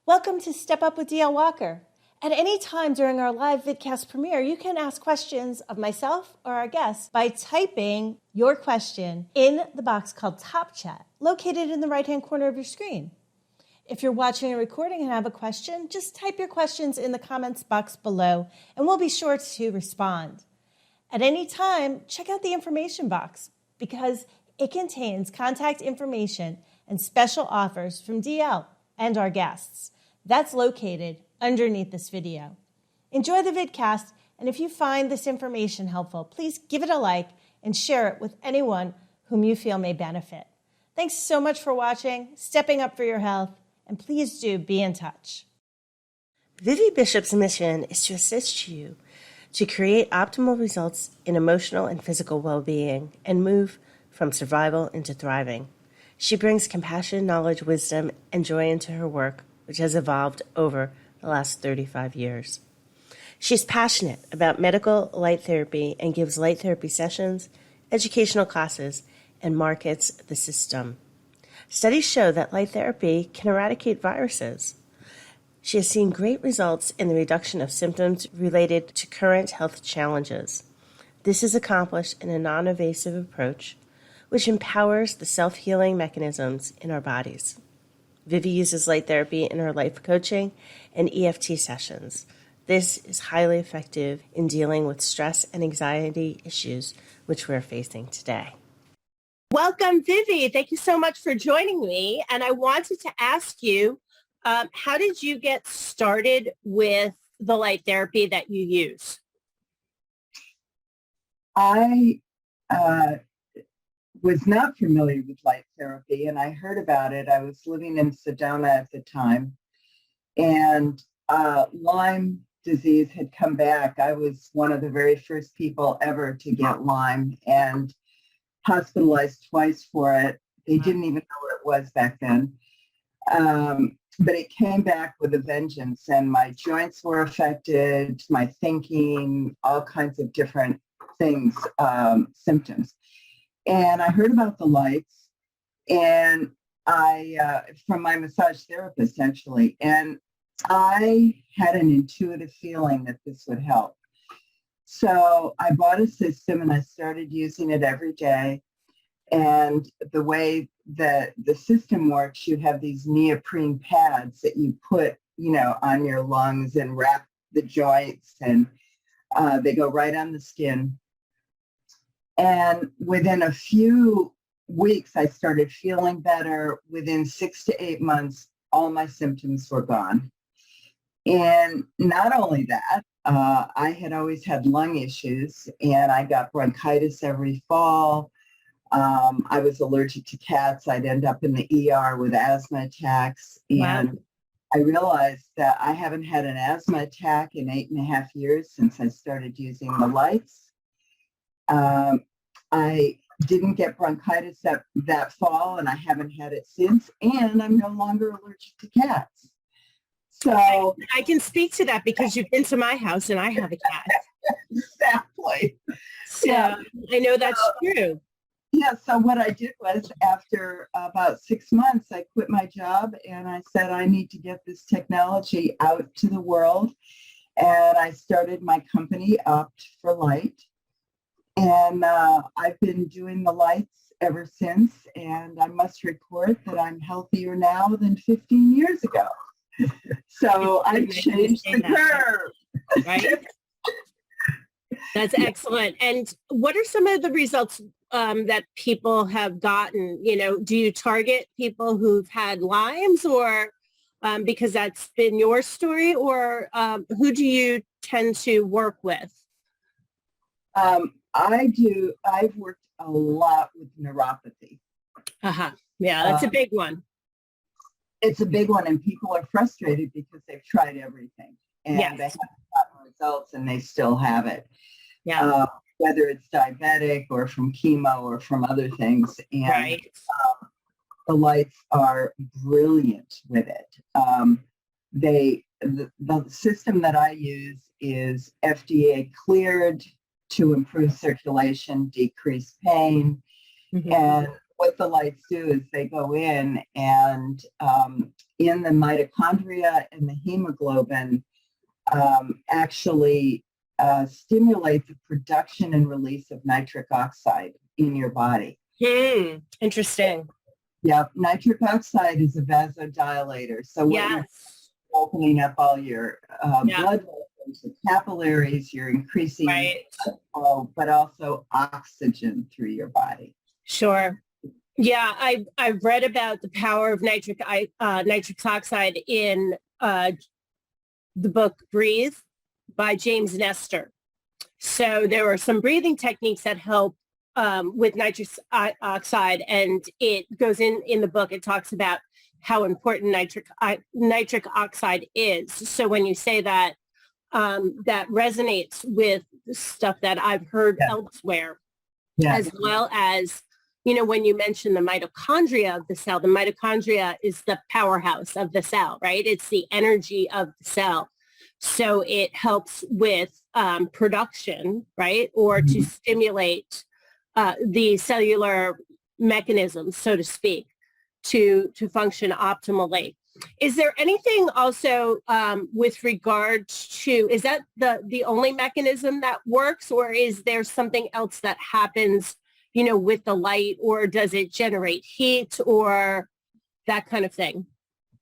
Welcome to Step Up with DL Walker. At any time during our live vidcast premiere, you can ask questions of myself or our guests by typing your question in the box called Top Chat, located in the right-hand corner of your screen. If you're watching a recording and have a question, just type your questions in the comments box below, and we'll be sure to respond. At any time, check out the information box because it contains contact information and special offers from DL and our guests. That's located underneath this video. Enjoy the vidcast, and if you find this information helpful, please give it a like and share it with anyone whom you feel may benefit. Thanks so much for watching, stepping up for your health, and please do be in touch. Vivie Bishop's mission is to assist you to create optimal results in emotional and physical well-being and move from survival into thriving. She brings compassion, knowledge, wisdom, and joy into her work, which has evolved over the last 35 years. She's passionate about medical light therapy and gives light therapy sessions, educational classes, and markets the system. Studies show that light therapy can eradicate viruses. She has seen great results in the reduction of symptoms related to current health challenges. This is accomplished in a non-invasive approach, which empowers the self-healing mechanisms in our bodies. Vivi uses light therapy in her life coaching and EFT sessions. This is highly effective in dealing with stress and anxiety issues which we're facing today. Welcome, Vivi. Thank you so much for joining me. And I wanted to ask you, how did you get started with the light therapy that you use? I was not familiar with light therapy, and I heard about it. I was living in Sedona at the time, and Lyme disease had come back. I was one of the very first people ever to get Lyme and hospitalized twice for it. They didn't even know what it was back then. But it came back with a vengeance, and my joints were affected, my thinking, all kinds of different things, symptoms. And I heard about the lights, and from my massage therapist, actually, and I had an intuitive feeling that this would help. So I bought a system, and I started using it every day. And the way that the system works, you have these neoprene pads that you put, on your lungs and wrap the joints, and they go right on the skin. And within a few weeks, I started feeling better. Within 6 to 8 months, all my symptoms were gone. And not only that, I had always had lung issues, and I got bronchitis every fall. I was allergic to cats. I'd end up in the ER with asthma attacks. And wow. I realized that I haven't had an asthma attack in 8.5 years since I started using the lights. I didn't get bronchitis that fall, and I haven't had it since, and I'm no longer allergic to cats. So I can speak to that because you've been to my house and I have a cat. Exactly. So yeah. I know that's true. Yeah, so what I did was, after about 6 months, I quit my job, and I said, I need to get this technology out to the world. And I started my company, Opt for Light. And I've been doing the lights ever since, and I must report that I'm healthier now than 15 years ago. So I've changed the curve. Right? That's excellent. And what are some of the results that people have gotten? Do you target people who've had Lyme's, or because that's been your story, or who do you tend to work with? I've worked a lot with neuropathy. Yeah, that's a big one. It's a big one, and people are frustrated because they've tried everything, and yes, they haven't gotten results, and they still have it. Yeah. Whether it's diabetic or from chemo or from other things. And right. The lights are brilliant with it. The system that I use is FDA cleared to improve circulation, decrease pain. Mm-hmm. And what the lights do is they go in and in the mitochondria and the hemoglobin actually stimulate the production and release of nitric oxide in your body. Interesting. Yeah, nitric oxide is a vasodilator. So what you're opening up all your blood vessels, the capillaries, you're increasing blood flow, but also oxygen through your body. Sure. Yeah, I've read about the power of nitric oxide in the book Breathe by James Nestor. So there are some breathing techniques that help with nitric oxide, and it goes in the book. It talks about how important nitric oxide is. So when you say that, that resonates with stuff that I've heard elsewhere, as well as, you know, when you mention the mitochondria of the cell, the mitochondria is the powerhouse of the cell, right? It's the energy of the cell. So it helps with production, right? Or to stimulate the cellular mechanisms, so to speak, to function optimally. Is there anything also with regard to, is that the only mechanism that works, or is there something else that happens, you know, with the light, or does it generate heat or that kind of thing?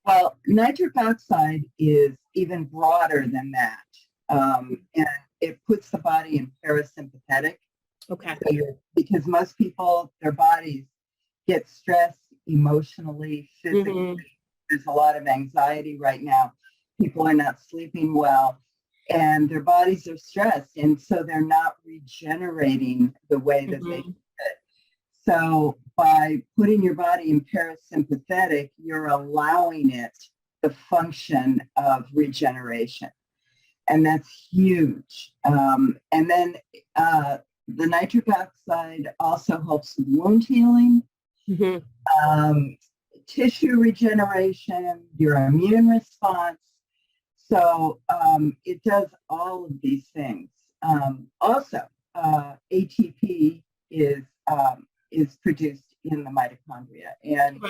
Well, nitric oxide is even broader than that. And it puts the body in parasympathetic. Okay. Because most people, their bodies get stressed emotionally, physically. There's a lot of anxiety right now. People are not sleeping well, and their bodies are stressed, and so they're not regenerating the way that they should. So by putting your body in parasympathetic, you're allowing it the function of regeneration, and that's huge. And then the nitric oxide also helps with wound healing, tissue regeneration, your immune response. So it does all of these things. Also, ATP is produced in the mitochondria, and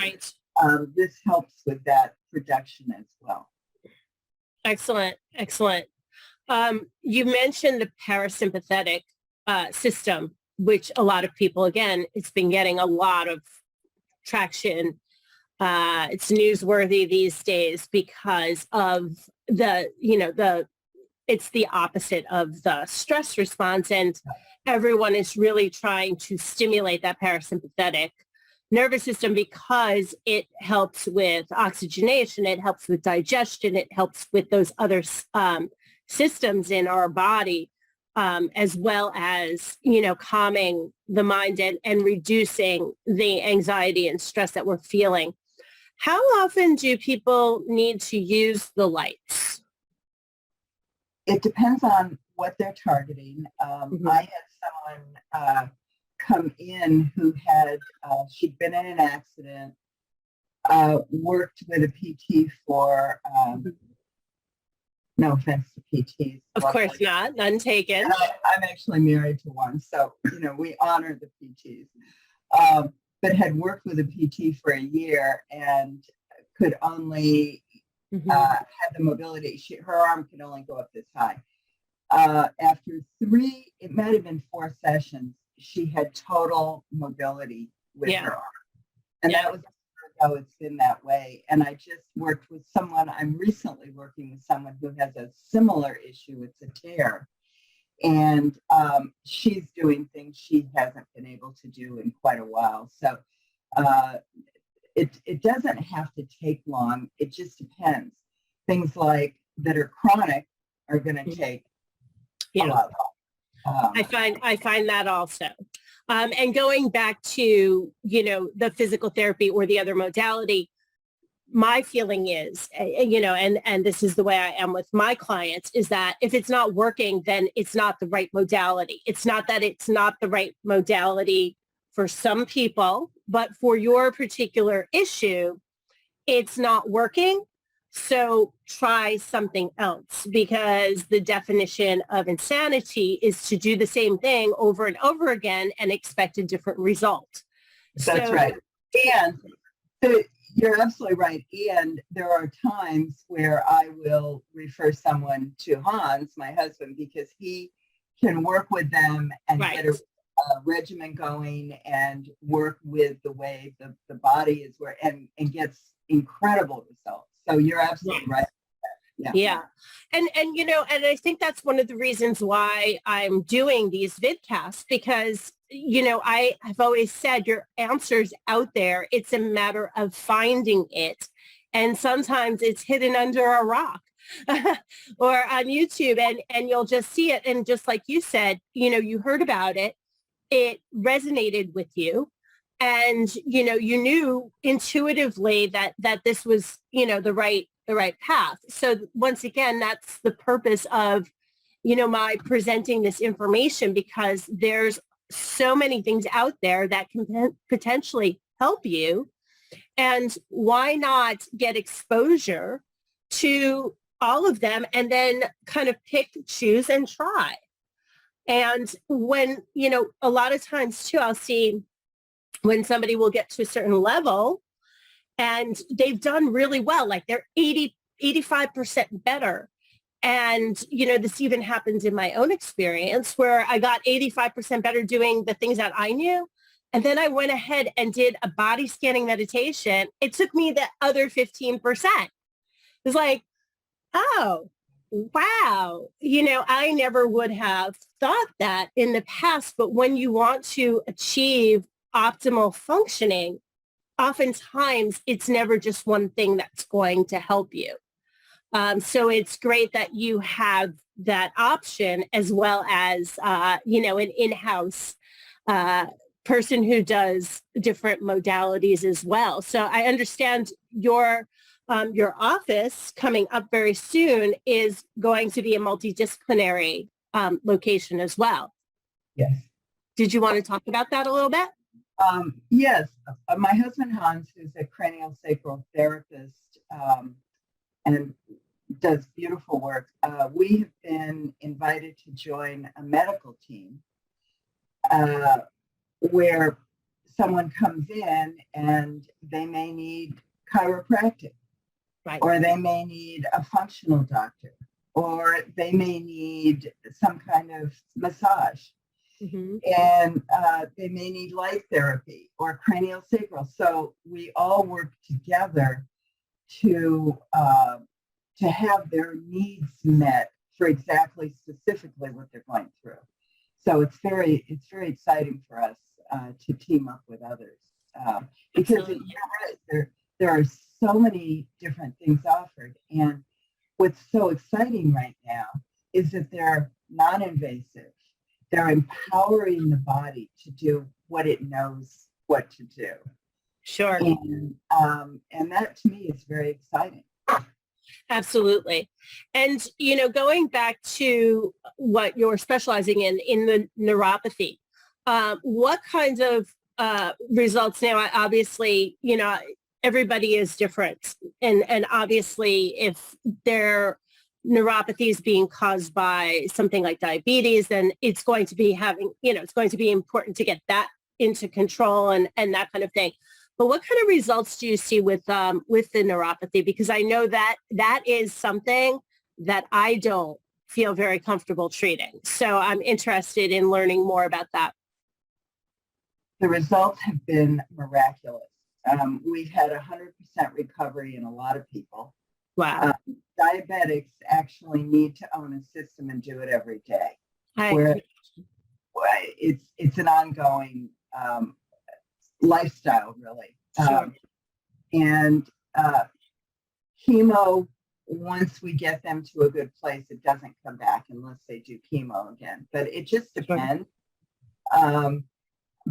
this helps with that production as well. Excellent, excellent. You mentioned the parasympathetic system, which a lot of people, again, it's been getting a lot of traction. It's newsworthy these days because of it's the opposite of the stress response, and everyone is really trying to stimulate that parasympathetic nervous system because it helps with oxygenation, it helps with digestion, it helps with those other systems in our body, as well as, you know, calming the mind and reducing the anxiety and stress that we're feeling. How often do people need to use the lights? It depends on what they're targeting. I had someone come in who had, she'd been in an accident, worked with a PT for, no offense to PTs. Of course not, none taken. I'm actually married to one, so, you know, we honor the PTs. But had worked with a PT for a year and could only had the mobility. Her arm could only go up this high. After 3, it might have been 4 sessions, she had total mobility with her arm. And that was how it's been that way. And I just worked with someone, I'm recently working with someone who has a similar issue. It's a tear. And she's doing things she hasn't been able to do in quite a while. So it doesn't have to take long. It just depends. Things like that are chronic are going to take a lot longer. I find that also. And going back to, you know, the physical therapy or the other modality, my feeling is, you know, and this is the way I am with my clients, is that if it's not working, then it's not the right modality. It's not that it's not the right modality for some people, but for your particular issue, it's not working. So try something else, because the definition of insanity is to do the same thing over and over again and expect a different result. That's right. So you're absolutely right. And there are times where I will refer someone to Hans, my husband, because he can work with them and Right. get a regimen going and work with the way the body is where and gets incredible results. So you're absolutely right. Yeah. And and I think that's one of the reasons why I'm doing these vidcasts, because, I've always said your answer's out there. It's a matter of finding it. And sometimes it's hidden under a rock or on YouTube, and you'll just see it. And just like you said, you heard about it. It resonated with you. And, you knew intuitively that this was, the right path. So once again, that's the purpose of, my presenting this information, because there's so many things out there that can potentially help you. And why not get exposure to all of them and then kind of pick, choose, and try? And when, a lot of times too, I'll see when somebody will get to a certain level and they've done really well, like they're 85% better. And, this even happens in my own experience where I got 85% better doing the things that I knew. And then I went ahead and did a body scanning meditation. It took me the other 15%. It's like, oh, wow. I never would have thought that in the past, but when you want to achieve optimal functioning, oftentimes it's never just one thing that's going to help you. So it's great that you have that option, as well as, an in-house person who does different modalities as well. So I understand your office coming up very soon is going to be a multidisciplinary location as well. Yes. Did you want to talk about that a little bit? Yes. My husband, Hans, who's a cranial sacral therapist and does beautiful work, we have been invited to join a medical team where someone comes in and they may need chiropractic, Right. or they may need a functional doctor, or they may need some kind of massage. Mm-hmm. And they may need light therapy or cranial sacral. So we all work together to have their needs met for exactly specifically what they're going through. So it's very exciting for us to team up with others because there are so many different things offered. And what's so exciting right now is that they're non-invasive. They're empowering the body to do what it knows what to do. Sure. And that to me is very exciting. Absolutely. And, going back to what you're specializing in the neuropathy, what kinds of results now? Obviously, everybody is different. And obviously, if their neuropathy is being caused by something like diabetes, then it's going to be it's going to be important to get that into control and that kind of thing. But what kind of results do you see with the neuropathy? Because I know that is something that I don't feel very comfortable treating. So I'm interested in learning more about that. The results have been miraculous. We've had 100% recovery in a lot of people. Wow. Diabetics actually need to own a system and do it every day. It's an ongoing lifestyle, really. Sure. And chemo, once we get them to a good place, it doesn't come back unless they do chemo again. But it just depends. Sure.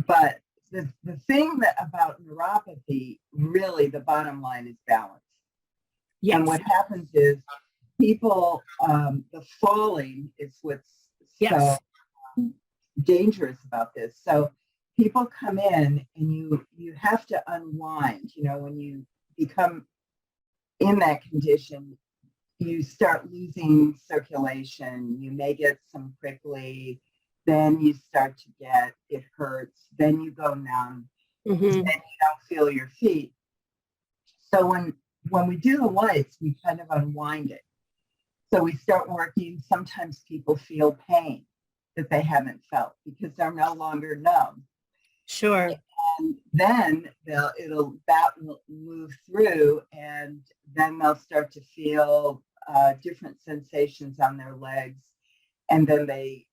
But the thing about neuropathy, really, the bottom line is balance. Yes. And what happens is people, the falling is what's so dangerous about this. So people come in and you have to unwind. When you become in that condition, you start losing circulation. You may get some prickly, then you start to get, it hurts, then you go numb, then you don't feel your feet. So when we do the lights, we kind of unwind it. So we start working. Sometimes people feel pain that they haven't felt because they're no longer numb. Sure. And then that will move through, and then they'll start to feel different sensations on their legs, and then they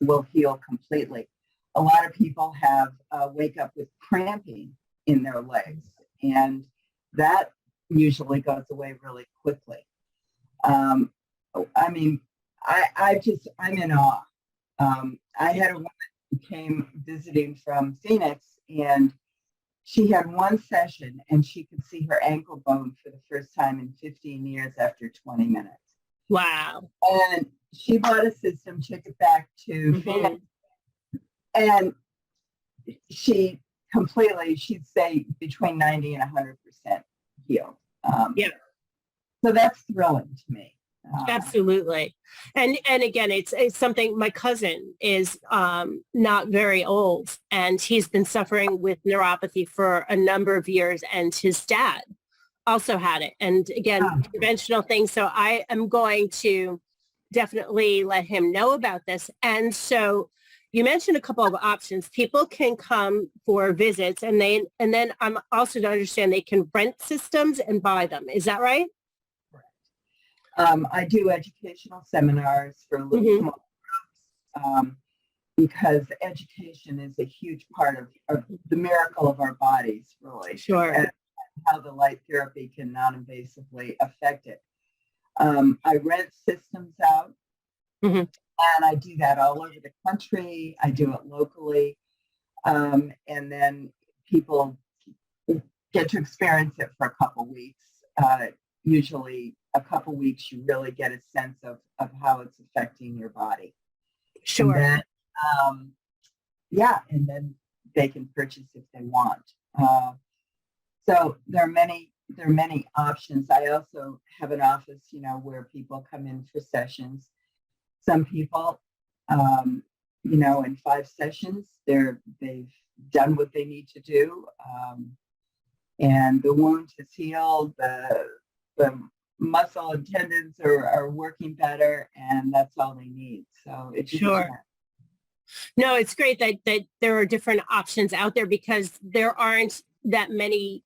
will heal completely. A lot of people have wake up with cramping in their legs, and that usually goes away really quickly. I mean, I'm in awe. I had a woman who came visiting from Phoenix, and she had one session and she could see her ankle bone for the first time in 15 years after 20 minutes. Wow. And she bought a system, took it back to Phoenix, and she'd say between 90 and 100% healed. Yeah. So that's thrilling to me. Absolutely. And again, it's something. My cousin is not very old, and he's been suffering with neuropathy for a number of years, and his dad also had it. And again, conventional things. So I am going to definitely let him know about this. And so you mentioned a couple of options. People can come for visits, and then I'm also to understand they can rent systems and buy them. Is that right? I do educational seminars for little small groups because education is a huge part of the miracle of our bodies, really. Sure. And how the light therapy can non-invasively affect it. I rent systems out, and I do that all over the country. I do it locally, and then people get to experience it for a couple weeks. Usually a couple weeks, you really get a sense of how it's affecting your body. Sure. And then, and then they can purchase if they want. So there are many options. I also have an office, where people come in for sessions. Some people, in 5 sessions, they've done what they need to do, and the wound is healed. The muscle and tendons are working better, and that's all they need. So it's sure. No, it's great that there are different options out there, because there aren't that many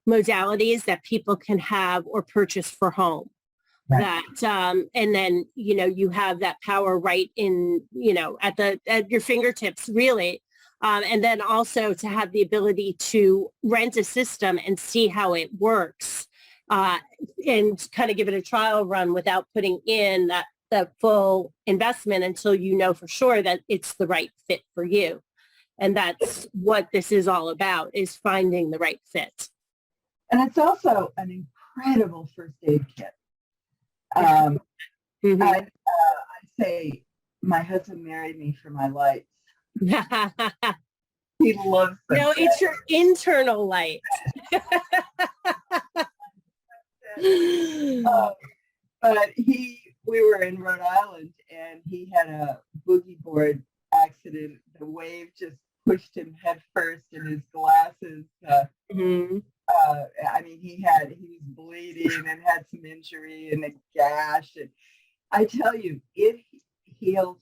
modalities that people can have or purchase for home. Right. That and then you have that power right in at your fingertips, really. And then also to have the ability to rent a system and see how it works. And kind of give it a trial run without putting in that full investment until you know for sure that it's the right fit for you. And that's what this is all about, is finding the right fit. And it's also an incredible first aid kit. I say my husband married me for my lights. He loves them. No, it's your internal light. But we were in Rhode Island, and he had a boogie board accident. The wave just pushed him head first, and his glasses. He was bleeding and had some injury and a gash. And I tell you, it healed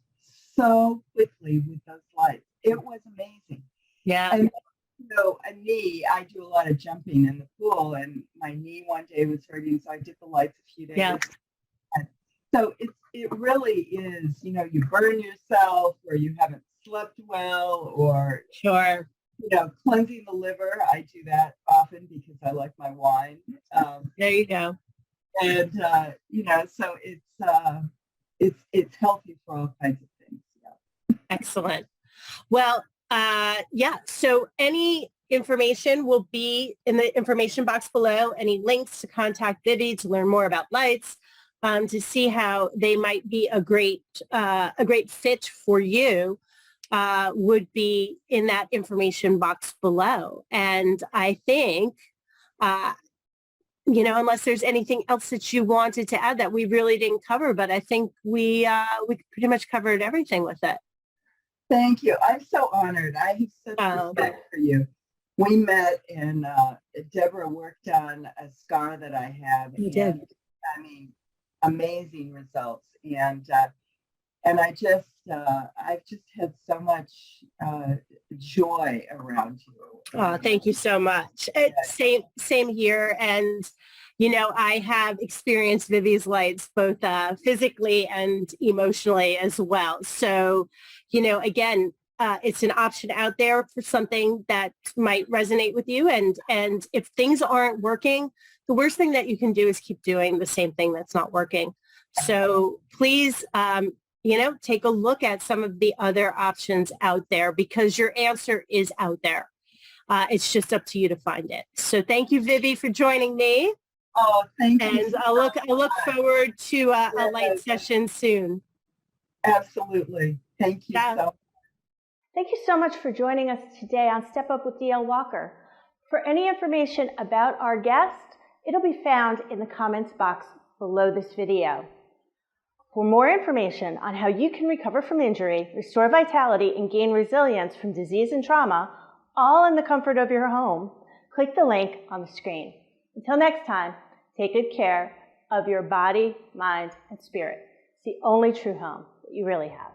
so quickly with those lights. It was amazing. Yeah. And a knee, I do a lot of jumping in the pool, and my knee one day was hurting, so I did the lights a few days. Yeah. And so it really is, you burn yourself, or you haven't slept well, or sure. Cleansing the liver. I do that often because I like my wine. There you go. And so it's healthy for all kinds of things. Yeah. Excellent. Well, so any information will be in the information box below. Any links to contact Vivi to learn more about lights, to see how they might be a great fit for you, would be in that information box below. And I think, unless there's anything else that you wanted to add that we really didn't cover, but I think we pretty much covered everything with it. Thank you. I'm so honored. I have such respect for you. we met and Deborah worked on a scar that I have. You did. And I mean, amazing results. And I've just had so much joy around you. Oh, thank you so much. Same here. And, I have experienced Vivie's lights both physically and emotionally as well. So, again, it's an option out there for something that might resonate with you. And if things aren't working, the worst thing that you can do is keep doing the same thing that's not working. So please, take a look at some of the other options out there because your answer is out there. It's just up to you to find it. So thank you, Vivi, for joining me. Oh, thank you. And I look forward to a light session soon. Absolutely. Thank you so much. Thank you so much for joining us today on Step Up with DL Walker. For any information about our guest, it'll be found in the comments box below this video. For more information on how you can recover from injury, restore vitality, and gain resilience from disease and trauma, all in the comfort of your home, click the link on the screen. Until next time, take good care of your body, mind, and spirit. It's the only true home that you really have.